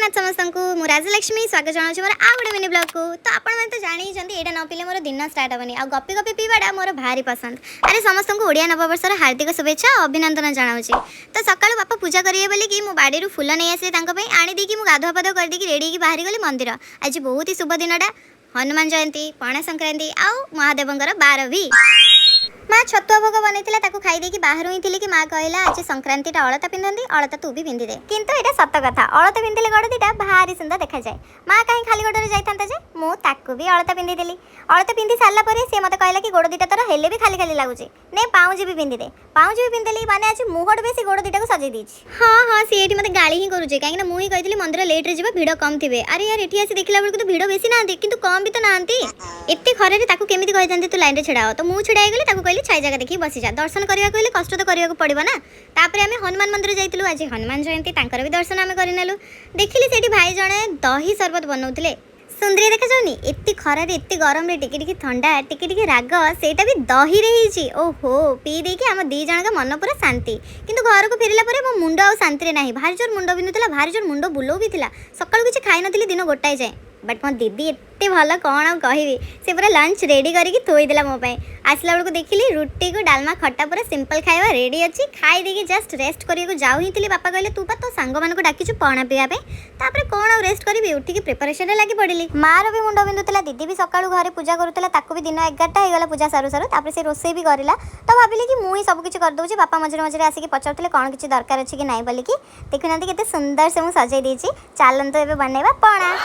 जगन्नाथ समस्त को मु राजलक्ष्मी स्वागत जनाऊँ मोर आ गए मिनी ब्लॉग को। तो आपण तो जानी एटा न पीले मोर दिन स्टार्ट हेनी आ गपी गपी पीवाटा मोर भारी पसंद। अरे समस्त को ओडिया नववर्षर हार्दिक शुभेच्छा अभिनंदन जनाऊँगी। तो सकाळु बापा पूजा करिए बोली कि मु बाड़ी फूल नहीं आसे आनी देकी मु गाधुआ पाधुआ कर देकी रेडी की बाहरी गली मंदिर। आज बहुत ही शुभ दिनटा हनुमान जयंती पणा संक्रांति आउ महादेवंकर 12 भी। माँ छतुआ भोग बनईला खाई देकी बाहर ही थी कि माँ कहला आज संक्रांति अलता पिंधती अलता तू भी पिंधि दे। किंतु एटा सत कथा अलता पिंधिले गोड़ दीटा भारी सुंदर देखा जाए। माँ कहीं खाली गोड़े जाता जे मुझे भी अलता पिंधिदेली। अलता पिंधि सारा पर सी मत कहला कि गोड़ दीटा तोर हेले भी खाली खाली लगुच ने पाउज भी पिंधि दे। पाउज भी पिंधेली माने आज मुहट बेसी गोड़ दीटा को सजे देछि। हाँ हाँ सी एठी मते गाली ही करूचे कहीं मुझे कही मंदिर लेट रे जीवा भिड़ कम थे। अरे यार एठी आसी देखला बेलू तो भिड़ बेसी ना किंतु कम भी तो नांती। एत्ते खरे ताकू केमिति कहिथांती तू लाइन रे छेड़ाओ तो मु छेड़ाई गली ताकू कहली छाई जगह देखी बसी जा दर्शन करने को कष्ट तो करने पड़ो ना। तापर आम हनुमान मंदिर जाइलु आज हनुमान जयंती तांकर भी दर्शन आम करनेलु। देखिली सेठी भाई जणे दही शरबत बनाउथिले सुंदरी देखा जाउनी एत्ते खरारे एत्ते गरम रे टिके टिके ठंडा टिके टिके राग सेटा भी दही रे हिची। ओहो पी देकी आम दी जण का मन पूरा शांति। किंतु घर को फेरला परे मो मुंड आ शांति रे नाही भारी जोर मुंड बिनुतला भारी जोर मुंड बुलो भी थिला। सकाळु किछि खाइ नथिली दिन गोटाए जाए बट मो दीदी एत्ते भल कौन कहबी से पूरा लंच रेडी करके थोईदेला मो पाई। आसला बेलू देखिली रुटी को डालमा खट्टा पूरा सिंपल खाଇବା रेडी अच्छी खाई देकी जस्ट रेस्ट करने जाऊ ही थी। बापा कहले तू पा तो सांग मान को डाकिछु पणा पीवा पे तापर कौन आ रेस्ट करी उठिकी प्रिपरेशन लगी पड़िली। मार भी मुंड बिंदुला दीदी भी सकाळु घरे पूजा करूला ताकू भी दिन 11टा हो गला पूजा सारू सारू तापर से रोसई भी करला। तो भाविली कि मुई सब किछि कर दउछि। बापा मझे मझे आसिक पचारथिले कौन किछि दरकार अछि कि नाही बोली कि देखुनांती केते सुंदर से मु सजाई देछि। चालन तो एबे बनैबा पणा।